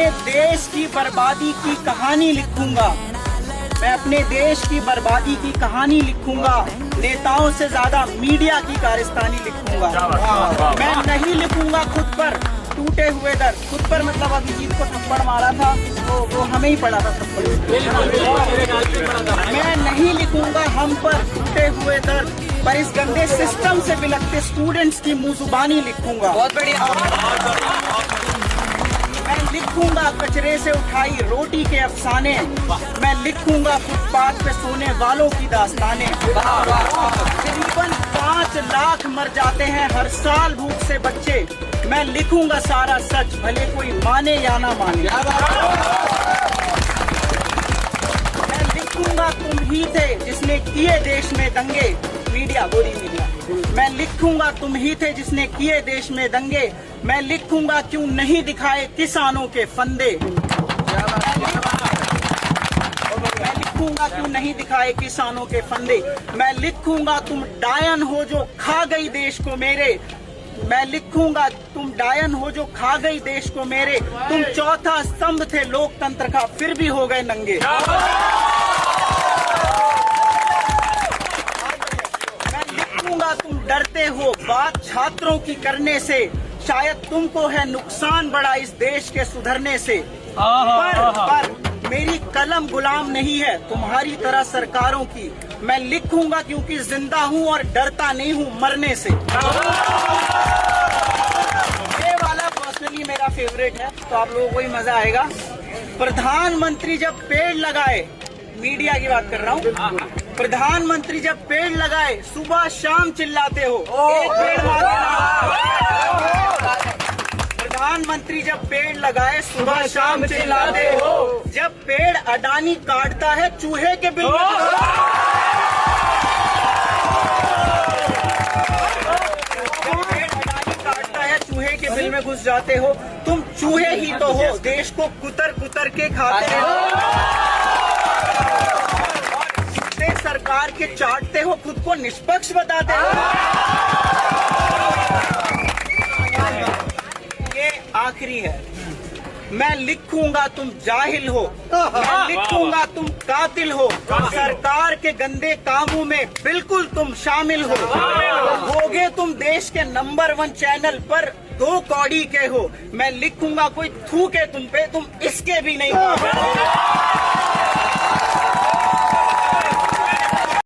अपने देश की बर्बादी की कहानी लिखूंगा। मैं अपने देश की बर्बादी की कहानी लिखूंगा। नेताओं से ज्यादा मीडिया की कारस्तानी लिखूंगा। मैं नहीं लिखूंगा खुद पर टूटे हुए दर। खुद पर मतलब अभिजीत को थप्पड़ मारा था वो हमें ही पड़ा था थप्पड़। मैं नहीं लिखूंगा हम पर टूटे हुए दर, पर इस गंदे सिस्टम से बिलखते स्टूडेंट्स की मुंह जुबानी लिखूंगा। बहुत बढ़िया। मैं लिखूंगा कचरे से उठाई रोटी के अफसाने। मैं लिखूंगा फुटपाथ पे सोने वालों की दास्तानें। तकरीबन 5 लाख मर जाते हैं हर साल भूख से बच्चे। मैं लिखूंगा सारा सच, भले कोई माने या ना माने। मैं लिखूंगा तुम ही थे जिसने किए देश में दंगे। मीडिया गोरी मीडिया। मैं लिखूंगा तुम ही थे जिसने किए देश में दंगे। मैं लिखूंगा क्यों नहीं दिखाए किसानों के फंदे। मैं लिखूंगा क्यों नहीं दिखाए किसानों के फंदे। मैं लिखूंगा तुम डायन हो जो खा गई देश को मेरे। मैं लिखूंगा तुम डायन हो जो खा गई देश को मेरे। तुम चौथा स्तंभ थे लोकतंत्र का, फिर भी हो गए नंगे। मैं लिखूंगा तुम डरते हो बात छात्रों की करने से। शायद तुमको है नुकसान बड़ा इस देश के सुधरने से। पर मेरी कलम गुलाम नहीं है तुम्हारी तरह सरकारों की। मैं लिखूंगा क्योंकि जिंदा हूँ और डरता नहीं हूँ मरने से। ये वाला पर्सनली मेरा फेवरेट है, तो आप लोगों को ही मजा आएगा। प्रधानमंत्री जब पेड़ लगाए, मीडिया की बात कर रहा हूँ। प्रधानमंत्री जब पेड़ लगाए सुबह शाम चिल्लाते हो एक पेड़ प्रधानमंत्री जब पेड़ लगाए सुबह शाम चिल्लाते हो। जब पेड़ अडानी काटता है चूहे के बिल में चूहे के बिल में घुस जाते हो। तुम चूहे ही तो हो, देश को कुतर कुतर के खाते हो। सरकार के चाटते हो, खुद को निष्पक्ष बताते हो। ये आखिरी है। मैं लिखूंगा तुम जाहिल हो। मैं लिखूंगा तुम कातिल हो। सरकार के गंदे कामों में बिल्कुल तुम शामिल हो। होगे तुम देश के नंबर 1 चैनल पर 2 कौड़ी के हो। मैं लिखूंगा कोई थूके तुम पे, तुम इसके भी नहीं हो।